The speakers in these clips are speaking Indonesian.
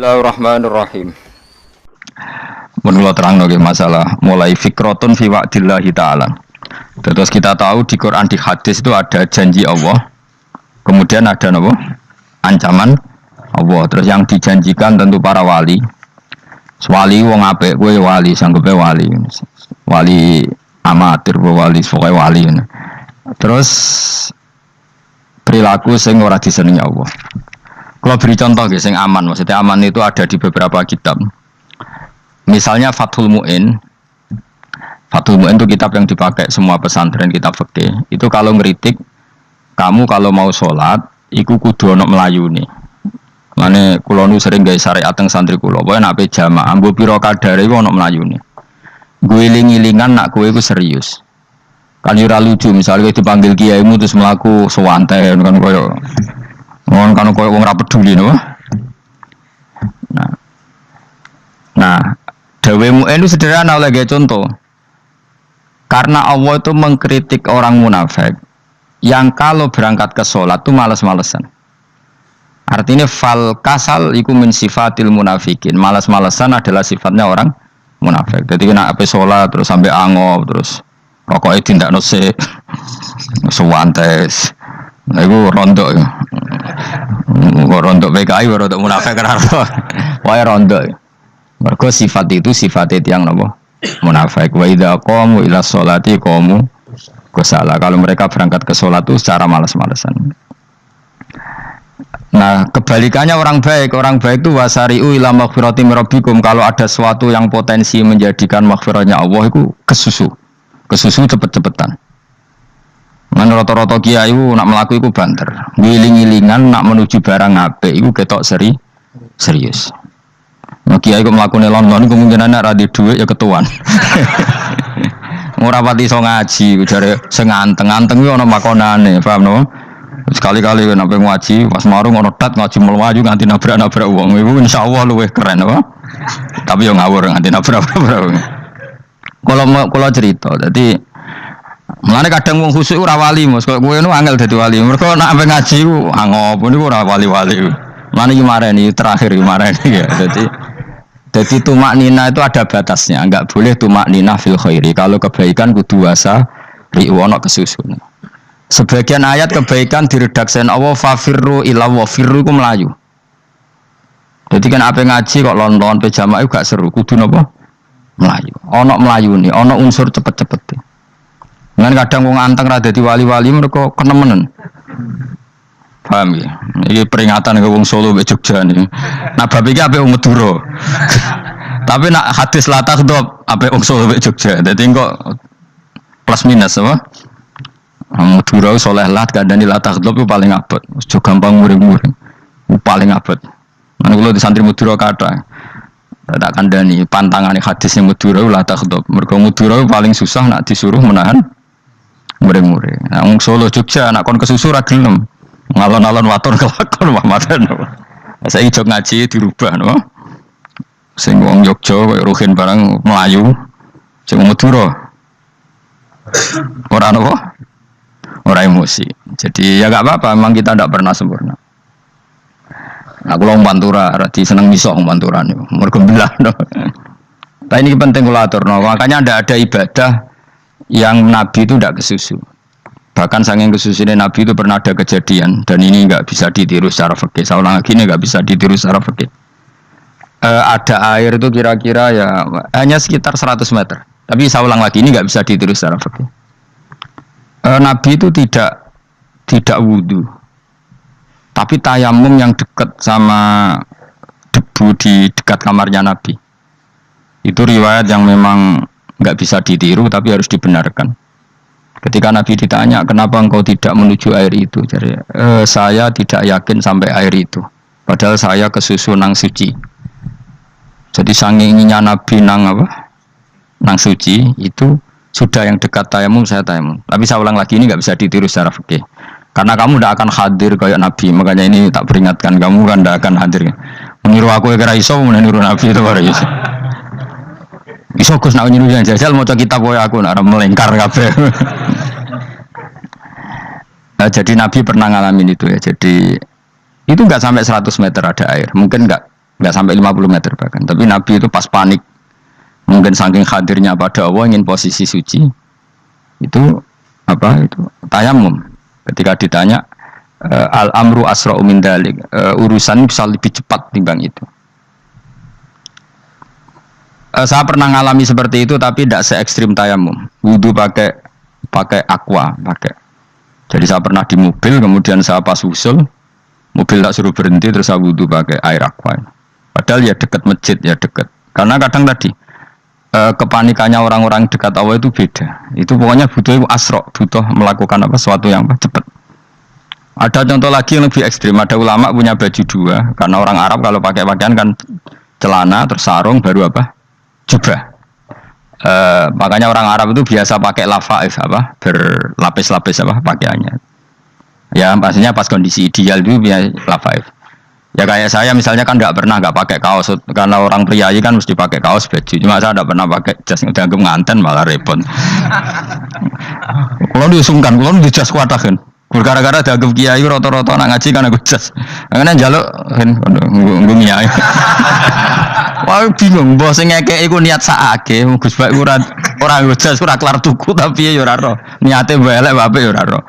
Bismillahirrahmanirrahim. Menurut terang nggih masalah mulai fikrotun fi wa'dillahi ta'ala. Terus kita tahu di Quran di hadis itu ada janji Allah, kemudian ada apa? Ancaman Allah. Terus yang dijanjikan tentu para wali. Wali wong apik kowe wali, sanggepe wali. Wali amatir wali pokoke wali. Terus perilaku sing ora disenengi Allah. Kalau beri contoh guys, yang aman, maksudnya aman itu ada di beberapa kitab. Misalnya Fathul Mu'in. Fathul Mu'in itu kitab yang dipakai semua pesantren, kitab fikih. Itu kalau ngeritik, kamu kalau mau sholat, iku kudu ono melayuni. Mane kula nu sering gawe syariat teng santri kula, pokoke nek jamaah, ambo pira kadare iku ono melayuni. Guling-gilingan nak kowe iku serius. Kan ora lucu, misalnya dipanggil kiaimu terus mlaku sewanten kan koyo kan koyo wong ra peduli no. Nah, dawe Mu'in itu sederhana oleh contoh. Karena Allah itu mengkritik orang munafik yang kalau berangkat ke sholat itu malas-malesan. Artinya fal kasal iku min sifatil munafikin. Malas-malesan adalah sifatnya orang munafik. Jadi kena ape sholat terus sampai angop terus rokoknya tindak nose sewantes. Nah, itu rontok ya. Rontok PKI, rontok munafik kenapa? Wah rontok. Mergo sifat itu sifatnya yang nopo munafik. Wa idza qamu ila sholati qamu kusala. Kalau mereka berangkat ke sholat itu secara malas-malesan. Nah, kebalikannya orang baik itu wasari'u ila maghfirati rabbikum. Kalau ada sesuatu yang potensi menjadikan maghfiratnya Allah itu kesusu cepet-cepetan. Man rata-rata kiai itu nak melaku itu banter. Giling-gilingan nak menuju barang apik itu ketok serius. Nah, kiai kok mlakune lon-lon kemungkinan nek ra di dhuwit ya ketuan. Ora pati iso ngaji, jare sing anteng-anteng kuwi ana makonane, paham no? Sekali-kali nek ngaji, pas marung ana tat ngaji mlayu nganti nabrak-nabrak wong. Iku insyaallah luwih keren apa? Tapi yo ngawur nganti nabrak-nabrak wong. Kalau cerita, jadi mulane kadang wong khusuk ora wali, Mas. Kok kowe nu angel dadi wali. Mergo nek ampe ngaji ku angop niku ora wali-wali. Mulane iki mareni terakhir ya. Jadi tumak nina itu ada batasnya, enggak boleh tumak nina fil khairi. Kalau kebaikan kudu wasa riwono kesusun. Sebagian ayat kebaikan diredaksen Allah fafirru ila wa firru ku melayu. Jadi kan apa ngaji kok lon-lon pe jamaah gak seru, kudu napa? Melayu. Ono melayuni, ono unsur cepet-cepet. Ngan kadang wong anteng ra dadi wali-wali mereka kenemenen. Paham ya? Ini peringatan ke wong Solo mbek Jogja nih. Nah bab iki ape wong Madura. Tapi nak hadis latah dop ape wong Solo mbek Jogja. Dadi kok plus minus apa? Madura soleh lat kandhani latah dop itu paling abot. Aja gampang muring-muring. Paling abot. Mana kula di santri Madura kathah. Tak kandhani pantangane hadisnya Madura latah dop. Mergo Madura paling susah nak disuruh menahan muring-muring. Nah wong Solo Jogja nak kon kesusu ra gelem. Ngalon-alon waton kelakon Muhammadan. Saya ijok ngaji dirubah no. Sing wong Yogya koyo Ruhin barang Melayu. Sing Madura. Ora apa? Ora emosi. Jadi ya enggak apa-apa, memang kita tidak pernah sempurna. Nah, kula Pantura radi seneng misok Pantura niku. Mergo belah no. Tapi ini penting kula aturno. Makanya ada ibadah yang Nabi itu tidak kesusu. Bahkan saking kesusunya Nabi itu pernah ada kejadian dan ini nggak bisa ditiru secara fikih. Saya ulang lagi ini nggak bisa ditiru secara fikih. Ada air itu kira-kira ya hanya sekitar 100 meter. Tapi saya ulang lagi ini nggak bisa ditiru secara fikih. Nabi itu tidak wudu, tapi tayamum yang dekat sama debu di dekat kamarnya Nabi. Itu riwayat yang memang nggak bisa ditiru tapi harus dibenarkan. Ketika Nabi ditanya, kenapa engkau tidak menuju air itu? Jadi, saya tidak yakin sampai air itu. Padahal saya kesusu nang suci. Jadi sanginginya Nabi nang apa? Nang suci itu sudah yang dekat tayamum saya tayamum. Tapi saya ulang lagi ini nggak bisa ditiru secara fikih. Karena kamu tidak akan hadir kayak Nabi. Makanya ini tak peringatkan kamu kan tidak akan hadir. Meniru aku kira iso, meniru Nabi itu baru iso. Iso Gus nak niru yang jajal maca kitab koyo aku nak melengkar kabeh. Jadi Nabi pernah ngalamin itu ya. Jadi itu enggak sampai 100 meter ada air. Mungkin enggak nggak sampai 50 meter bahkan. Tapi Nabi itu pas panik, mungkin saking hadirnya pada Allah ingin posisi suci, itu apa itu tayamum. Ketika ditanya al amru asra'u min dalik, urusan bisa lebih cepat timbang itu. Saya pernah ngalami seperti itu tapi tidak se ekstrim tayamum. Wudu pakai aqua, pakai. Jadi saya pernah di mobil, kemudian saya pas usul, mobil tak suruh berhenti, terus saya wudu pakai air aqua. Padahal ya dekat masjid, ya dekat. Karena kadang tadi kepanikannya orang-orang dekat Allah itu beda. Itu pokoknya butuh asro, butuh melakukan apa sesuatu yang cepat. Ada contoh lagi yang lebih ekstrim. Ada ulama punya baju dua, karena orang Arab kalau pakai pakaian kan celana, terus sarung, baru apa? Jubah. Makanya orang Arab itu biasa pakai lafaif apa berlapis-lapis apa pakaiannya. Ya pastinya pas kondisi ideal itu biasa lafaif. Ya kayak saya misalnya kan nggak pakai kaos karena orang priayi kan mesti pakai kaos baju. Cuma saya nggak pernah pakai jas udah nganten malah repot. Kalau disungkan, kalau di jas kuatah kan. Gara-gara dianggap kiai rata-rata nak ngaji kan aku jas. Karena jaluk kan ngomongnya. Wah bingung, bos ngekek iku niat sakake, Gus Bak ora jas ora kelar tuku tapi ya ora ro. Niate elek wae ya ora ro.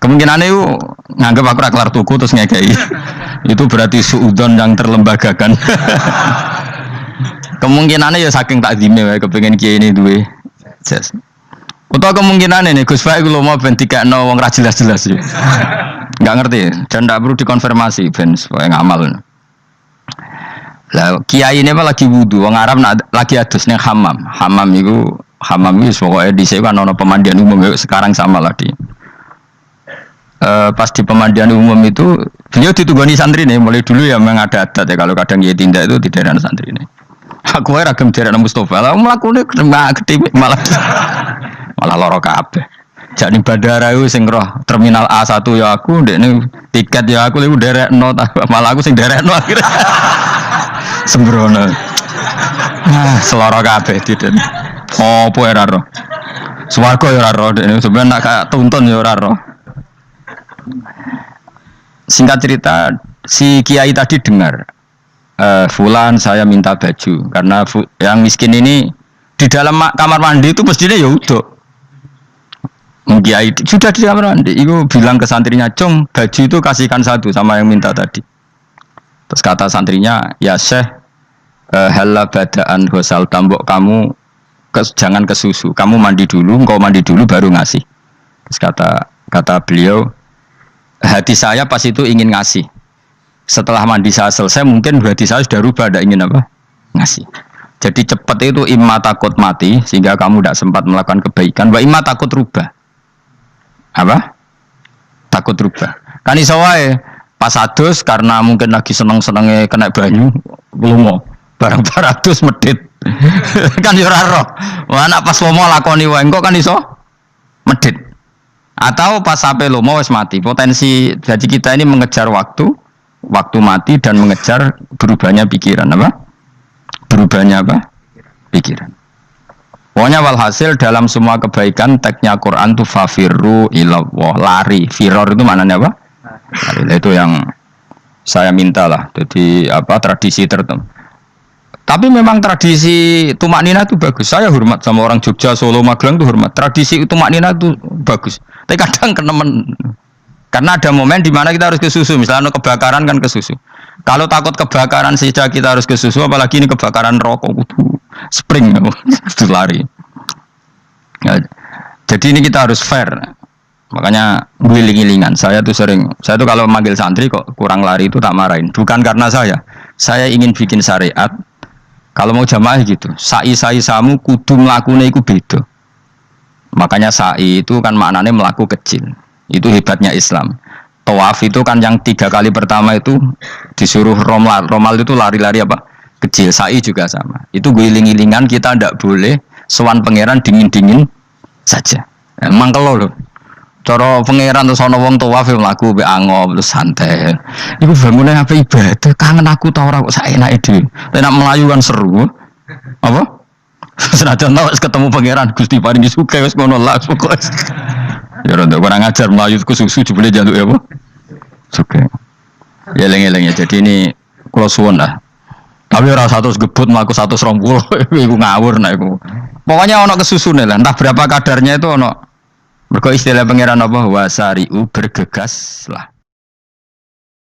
Kemungkinane iku nganggep aku ora kelar tuku terus ngekeki. Itu berarti suudzon yang terlembagakan. Kemungkinane ya saking takdime wae kepengin kiai ini duwe jas. Utawa kemungkinan ini Gus Bak iku lho mau ben dikekno wong ra jelas-jelas ya. Enggak ngerti dan ndak perlu dikonfirmasi ben supaya ngamal. Lah kiai ini apa lagi wudu, orang Arab lagi adus ning hammam. Hammam itu pokoknya di sini kan ono pemandian umum sekarang sama lah di. Pas di pemandian umum itu beliau ditugani santri nih, mulai dulu ya memang ada adat ya kalau kadang dia tindak itu di daerah santri nih. Aku era gem daerah Mustafa, lah mlakune gede malah loro kabeh. Jadi bandara itu sing roh terminal A1 ya aku, ndekne tiket ya aku lha derekno malah aku sing derekno akhirnya. Sembrono. Seloro kabeh diden. Opo ora ro. Swarga ya ora ro, dene sampeyan nak kayak tuntun ya ora ro. Singkat cerita, si kiai tadi dengar fulan saya minta baju karena yang miskin ini di dalam kamar mandi itu mestinya ya udah. Kiai sudah di kamar mandi, itu bilang ke santrinya, "Cung, baju itu kasihkan satu sama yang minta tadi." Terus kata santrinya, "Ya Syekh, halla badaan hosal tambok kamu jangan ke susu, kamu mandi dulu, engkau mandi dulu baru ngasih." Terus kata beliau, hati saya pas itu ingin ngasih. Setelah mandi saya selesai, mungkin hati saya sudah rubah, tidak ingin apa? Ngasih. Jadi cepat itu imma takut mati sehingga kamu tidak sempat melakukan kebaikan, wa imma takut rubah. Apa? Takut rubah. Kan iso wae pas adus karena mungkin lagi seneng-senenge kena banyu, lumo. Barang 200 medit. Kan yo ora roh. Wah anak pas lomo lakoni wae engko kan iso medit. Atau pas sampai lomo wis mati. Potensi jadi kita ini mengejar waktu mati dan mengejar berubahnya pikiran apa? Berubahnya apa? Pikiran. Pokoknya walhasil dalam semua kebaikan teksnya Quran itu fafirru ilallah, lari. Firor itu maknanya apa? Lari. Itu yang saya minta lah. Jadi apa tradisi tertentu. Tapi memang tradisi tumak nina itu bagus. Saya hormat sama orang Jogja, Solo, Magelang itu hormat. Tradisi tumak nina itu bagus. Tapi kadang kenemen. Karena ada momen di mana kita harus ke susu. Misalnya kebakaran kan ke susu. Kalau takut kebakaran saja kita harus ke susu, apalagi ini kebakaran rokok, spring, itu lari. Ya, jadi ini kita harus fair. Makanya giling-gilingan. Saya tuh kalau manggil santri kok kurang lari itu tak marahin. Bukan karena saya ingin bikin syariat. Kalau mau jamaah gitu, sa'i samu kudu mlakune iku beda. Makanya sa'i itu kan maknanya melaku kecil. Itu hebatnya Islam. Tawaf itu kan yang 3 kali pertama itu disuruh romal itu lari-lari apa? Kecil. Sa'i juga sama. Itu giling-gilingan kita ndak boleh sowan pangeran dingin-dingin saja. Emang kalau loh. Cara pangeran terus ana wong tawaf mlaku mbek angop terus santai. Iku bangunane apa ibadah? Kangen aku ta ora kok saenake dhewe. Nek melayu kan seru. Apa? Senajan tau ketemu pangeran Gusti paringi sugih wis ngono lah pokoke. Ya ora kurang ajar melayu ku susu jebule njaluk ya apa? Sugih. Ya eling-eling ya. Jadi ini kula suwun lah. Tapi ora 100 gebut mlaku 120 iku ngawur nek iku. Pokoknya ono kesusune lah, entah berapa kadarnya itu ono. Mergo istilah pangeran apa wasari'u bergegas lah.